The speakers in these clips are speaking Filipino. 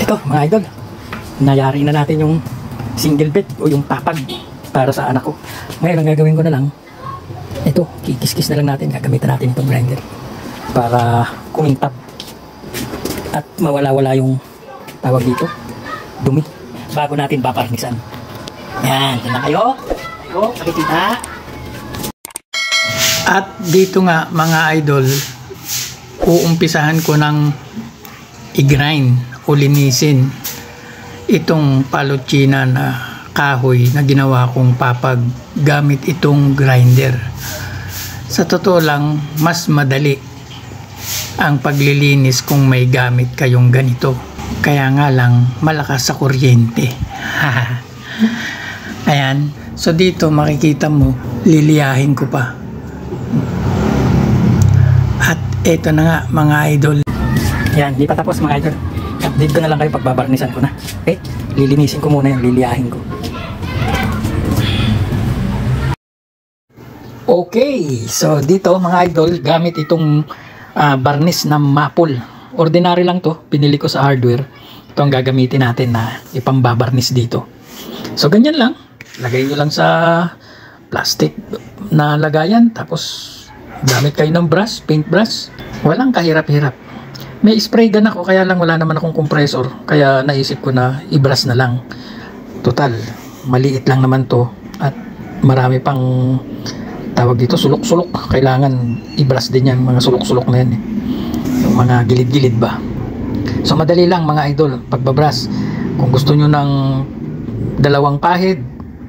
Ito mga idol, nayari na natin yung single bed o yung papag para sa anak ko. Ngayon ang gagawin ko na lang, ito, kikis-kis na lang natin, gagamitan natin itong grinder para kumintab at mawala-wala yung tawag dito, dumi, bago natin baparnisan. Yan, yan na kayo. Ito, pakikita. At dito nga mga idol, uumpisahan ko ng i-grind o linisin itong palotsina na kahoy na ginawa kong papag gamit itong grinder. Sa totoo lang, mas madali ang paglilinis kung may gamit kayong ganito. Kaya nga lang, malakas sa kuryente. Ayan. So dito makikita mo, liliyahin ko pa. At eto na nga mga idol. Yan, di pa tapos mga idol. Update ko na lang kayo pagbabarnisan ko na. Okay? Lilinisin ko muna yung liliyahin ko. Okay, so dito mga idol, gamit itong barnis na maple. Ordinary lang to, pinili ko sa hardware. Ito ang gagamitin natin na ipambabarnis dito. So ganyan lang, lagay nyo lang sa plastic na lagayan, tapos gamit kayo ng brush, paint brush. Walang kahirap-hirap. May spray gun ako, kaya lang wala naman akong compressor, kaya naisip ko na i-brush na lang. Total, maliit lang naman to at marami pang tawag dito, sulok-sulok. Kailangan i-brush din yan, mga sulok-sulok na yan eh. Yung mga gilid-gilid ba. So madali lang mga idol, pagbabrush. Kung gusto nyo ng 2 pahid,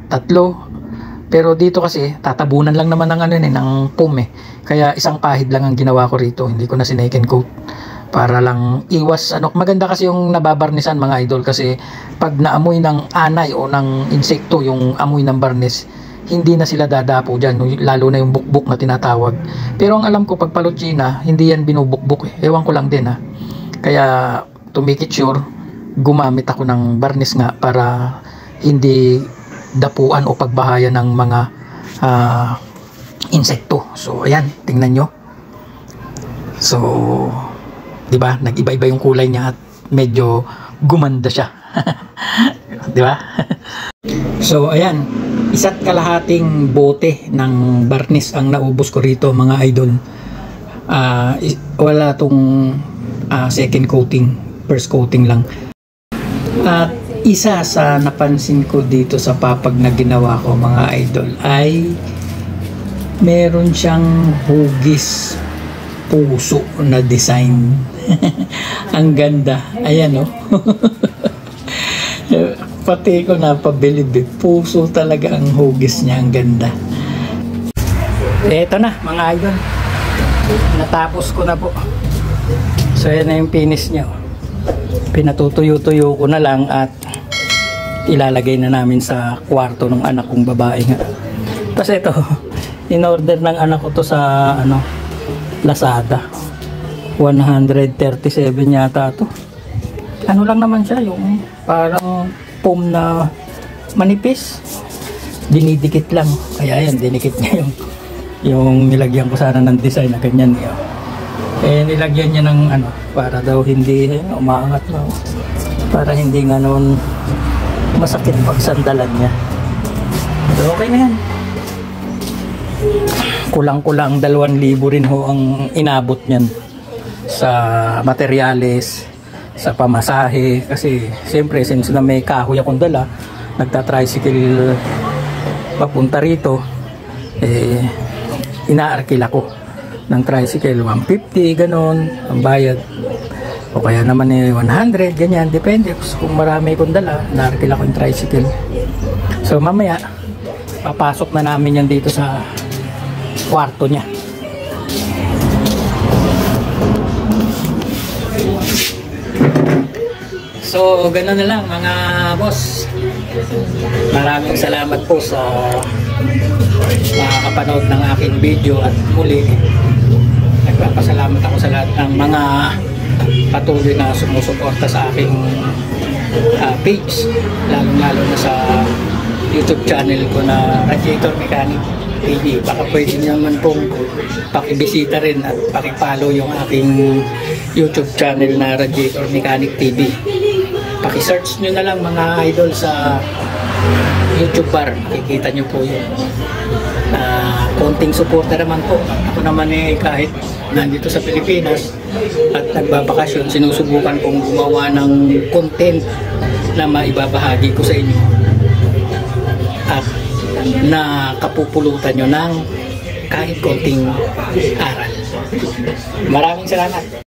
3, pero dito kasi tatabunan lang naman ng ano eh, ng foam eh. Kaya 1 pahid lang ang ginawa ko rito, hindi ko na sineken coat. Para lang iwas, maganda kasi yung nababarnisan mga idol, kasi pag naamoy ng anay o ng insekto yung amoy ng barnis, hindi na sila dadapo dyan, lalo na yung bukbuk na tinatawag. Pero ang alam ko, pag palotsina, hindi yan binubukbuk eh. Ewan ko lang din ha. Kaya to make it sure, gumamit ako ng barnis nga para hindi dapuan o pagbahayan ng mga insekto. So ayan, tingnan nyo. So di ba, nag-iba-iba yung kulay niya at medyo gumanda siya. Di ba? So ayan, 1 kalahating bote ng barnis ang naubos ko rito mga idol. Wala tong second coating, first coating lang. At isa sa napansin ko dito sa papag na ginawa ko mga idol ay meron siyang hugis puso na design. Ang ganda. Ayan o. Pati ko napabilib eh. Puso talaga ang hugis niya. Ang ganda. Eto na mga idol. Natapos ko na po. So yan na yung finish niya. Pinatutuyo-tuyo ko na lang at ilalagay na namin sa kwarto ng anak kong babae nga. Tapos ito, in-order ng anak ko to sa Lazada. 137 yata to. Ano lang naman siya, yung parang foam na manipis. Dinidikit lang. Kaya yan, dinikit niya yung nilagyan ko sana ng design na ganyan. Eh, nilagyan niya ng para daw hindi umaangat na. Para hindi nga noon masakit pag sandalan niya. So, okay na yan. Kulang-kulang 2,000 rin ho ang inabot niyan sa materyales, sa pamasahe, kasi siyempre since na may kahoy akong dala, nagta-tricycle papunta rito, inaarkila ko ng tricycle, 150 ganon ang bayad, o kaya naman 100 ganyan, depende kung marami akong dala, inaarkila ko yung tricycle. So mamaya papasok na namin yan dito sa kwarto niya. So gano'n na lang mga boss. Maraming salamat po sa makakapanood ng aking video, at muli nagpapasalamat ako sa lahat ng mga patuloy na sumusuporta sa aking page, lalong-lalo na sa YouTube channel ko na Radiator Mechanic TV. Baka pwede naman pong pakibisita rin at pakipollow yung aking YouTube channel na Radiator Mechanic TV. Paki-search nyo na lang mga idol sa YouTube bar, makikita nyo po yun. Konting suporta naman po. Ako naman kahit nandito sa Pilipinas at nagbabakasyon, sinusubukan kong gumawa ng content na maibabahagi ko sa inyo at na kapupulutan nyo ng kahit konting aral. Maraming salamat.